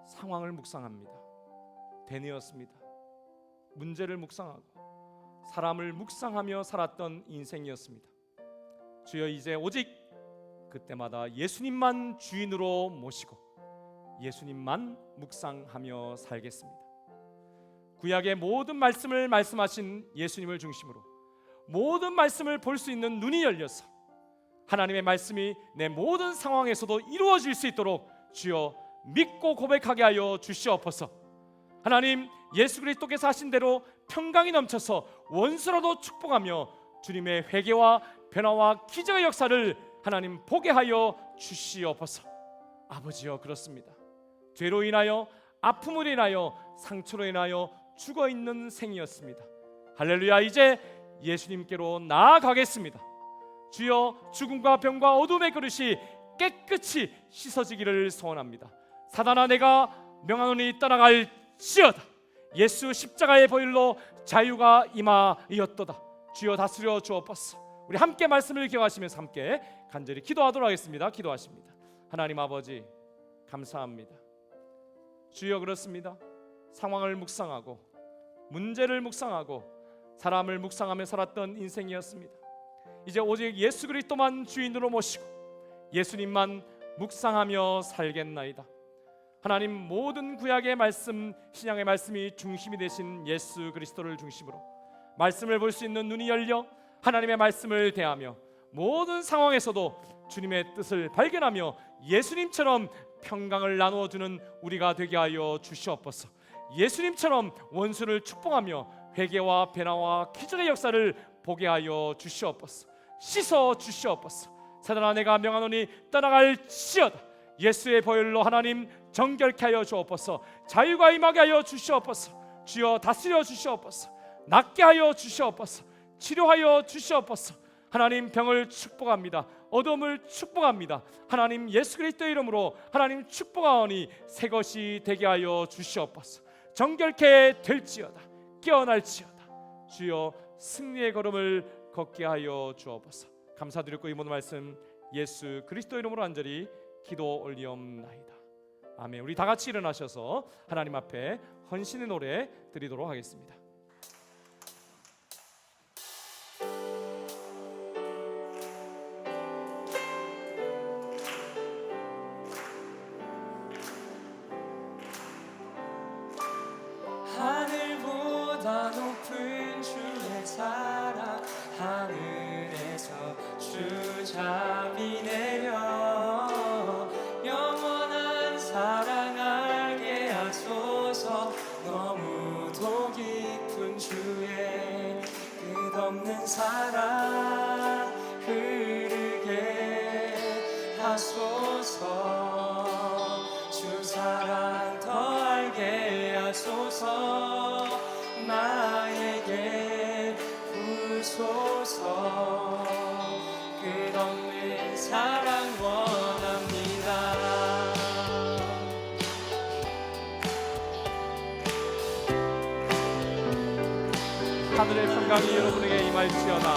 상황을 묵상합니다. 되뇌었습니다. 문제를 묵상하고 사람을 묵상하며 살았던 인생이었습니다. 주여 이제 오직 그때마다 예수님만 주인으로 모시고 예수님만 묵상하며 살겠습니다. 구약의 모든 말씀을 말씀하신 예수님을 중심으로 모든 말씀을 볼 수 있는 눈이 열려서 하나님의 말씀이 내 모든 상황에서도 이루어질 수 있도록 주여 믿고 고백하게 하여 주시옵소서. 하나님 예수 그리스도께서 하신 대로 평강이 넘쳐서 원수라도 축복하며 주님의 회개와 변화와 기적의 역사를 하나님 보게 하여 주시옵소서. 아버지여 그렇습니다. 죄로 인하여 아픔으로 인하여 상처로 인하여 죽어있는 생이었습니다. 할렐루야. 이제 예수님께로 나아가겠습니다. 주여 죽음과 병과 어둠의 그릇이 깨끗이 씻어지기를 소원합니다. 사단아 내가 명하노니 떠나갈지어다. 예수 십자가의 보혈로 자유가 임하였도다. 주여 다스려 주옵소서. 우리 함께 말씀을 기억하시면서 함께 간절히 기도하도록 하겠습니다. 기도하십니다. 하나님 아버지 감사합니다. 주여 그렇습니다. 상황을 묵상하고 문제를 묵상하고 사람을 묵상하며 살았던 인생이었습니다. 이제 오직 예수 그리스도만 주인으로 모시고 예수님만 묵상하며 살겠나이다. 하나님 모든 구약의 말씀 신약의 말씀이 중심이 되신 예수 그리스도를 중심으로 말씀을 볼 수 있는 눈이 열려 하나님의 말씀을 대하며 모든 상황에서도 주님의 뜻을 발견하며 예수님처럼 평강을 나누어주는 우리가 되게 하여 주시옵소서. 예수님처럼 원수를 축복하며 회개와 변화와 기적의 역사를 보게 하여 주시옵소서. 씻어 주시옵소서. 사단아 내가 명하노니 떠나갈지어다. 예수의 보혈로 하나님 정결케 하여 주옵소서. 자유가 임하게 하여 주시옵소서. 주여 다스려 주시옵소서. 낫게 하여 주시옵소서. 치료하여 주시옵소서. 하나님 병을 축복합니다. 어둠을 축복합니다. 하나님 예수 그리스도의 이름으로 하나님 축복하오니 새 것이 되게 하여 주시옵소서. 정결케 될지어다. 깨어날지어다. 주여 승리의 걸음을 걷게 하여 주옵소서. 감사드리고 이 모든 말씀 예수 그리스도 이름으로 간절히 기도 올리옵나이다. 아멘. 우리 다 같이 일어나셔서 하나님 앞에 헌신의 노래 드리도록 하겠습니다. 하늘보다 높은 주의 사랑 하늘에서 주잠이 내려 영원한 사랑 알게 하소서. 너무도 깊은 주의 끝없는 사랑 흐르게 하소서. 주 사랑 더 알게 하소서. 나에게 부소서. 끝없는 사랑 원합니다. 하늘의 평강이 여러분에게 임할지어다.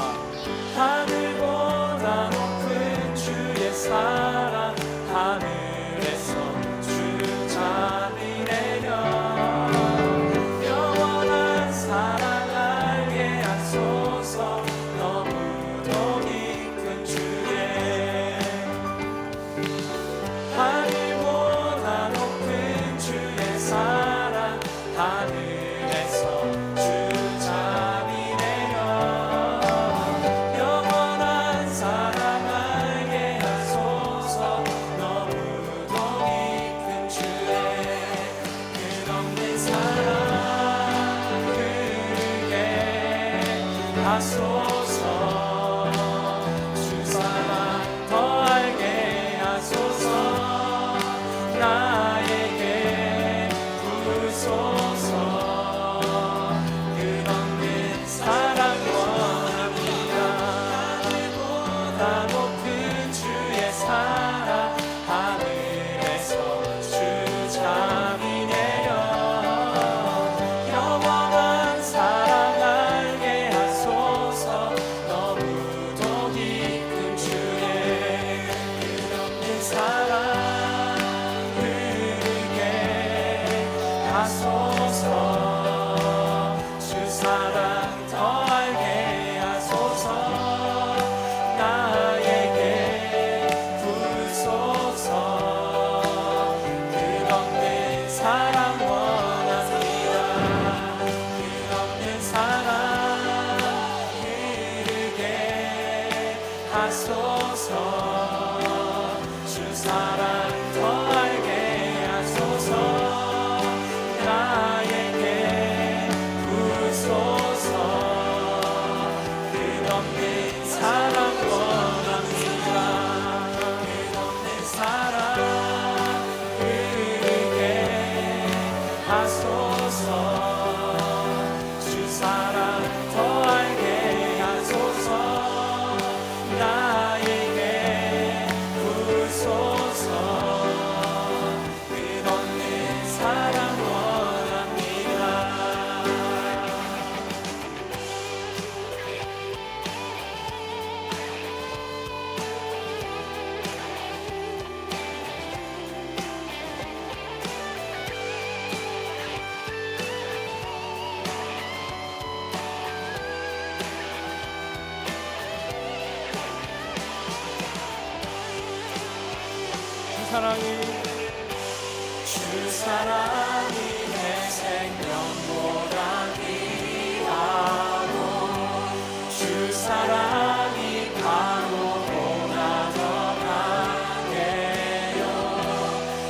하늘보다 높은 주의 사랑 하늘에서 주잠이 내려 영원한 사랑 알게 하소서. 너무도 깊은 주의 하늘보다 높은 주의 사랑 하늘에서 주잠이 내려 영원한 사랑 알게 하소서. 너무도 깊은 주의 끝없는 사랑 흐르게 하소서. 주 주 사랑이 내 생명보다 귀하고 주 사랑이 바로보다 더 강해요.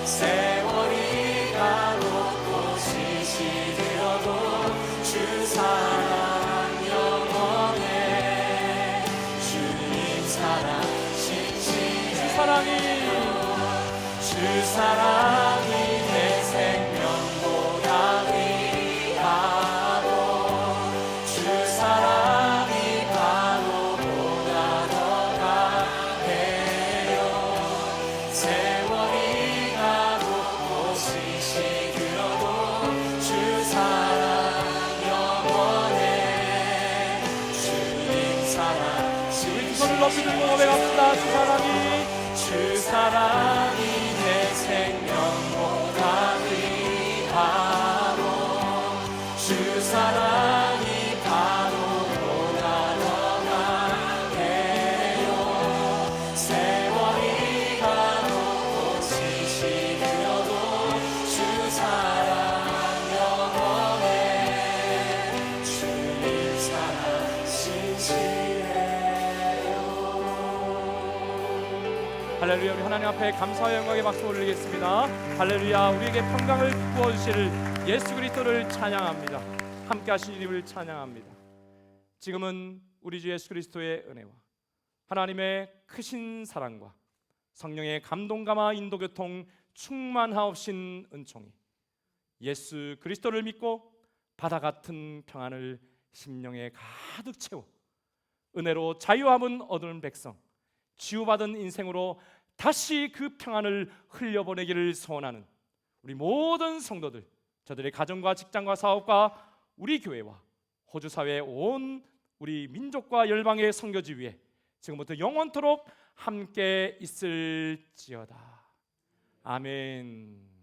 세월이 가고 꽃이 시들어도 주 사랑 영원해. 주님 사랑 신실해요. 주 사랑이 내 생명보다 귀하고 주 사랑이 바로보다 더 강해요. 세월이 가고 꽃이 시들어도 주 사랑 영원해. 주님 사랑 손을 높이 들고 고백합시다. 주 사랑이 내 생명보다 귀하고 주 사랑이 바로보다 더 강해요. 세월이 가고 꽃이 시들어도 주 사랑 영원해. 주님 사랑 신실해요. 할렐루야. 우리 하나님 앞에 감사와 영광의 박수 올리겠습니다. 할렐루야. 우리에게 평강을 부어주실 예수 그리스도를 찬양합니다. 함께 하신 이름을 찬양합니다. 지금은 우리 주 예수 그리스도의 은혜와 하나님의 크신 사랑과 성령의 감동감화 인도교통 충만하옵신 은총이 예수 그리스도를 믿고 바다 같은 평안을 심령에 가득 채워 은혜로 자유함은 얻은 백성, 치유받은 인생으로 다시 그 평안을 흘려보내기를 소원하는 우리 모든 성도들, 저들의 가정과 직장과 사업과 우리 교회와 호주 사회의 온 우리 민족과 열방의 선교지 위에 지금부터 영원토록 함께 있을지어다. 아멘.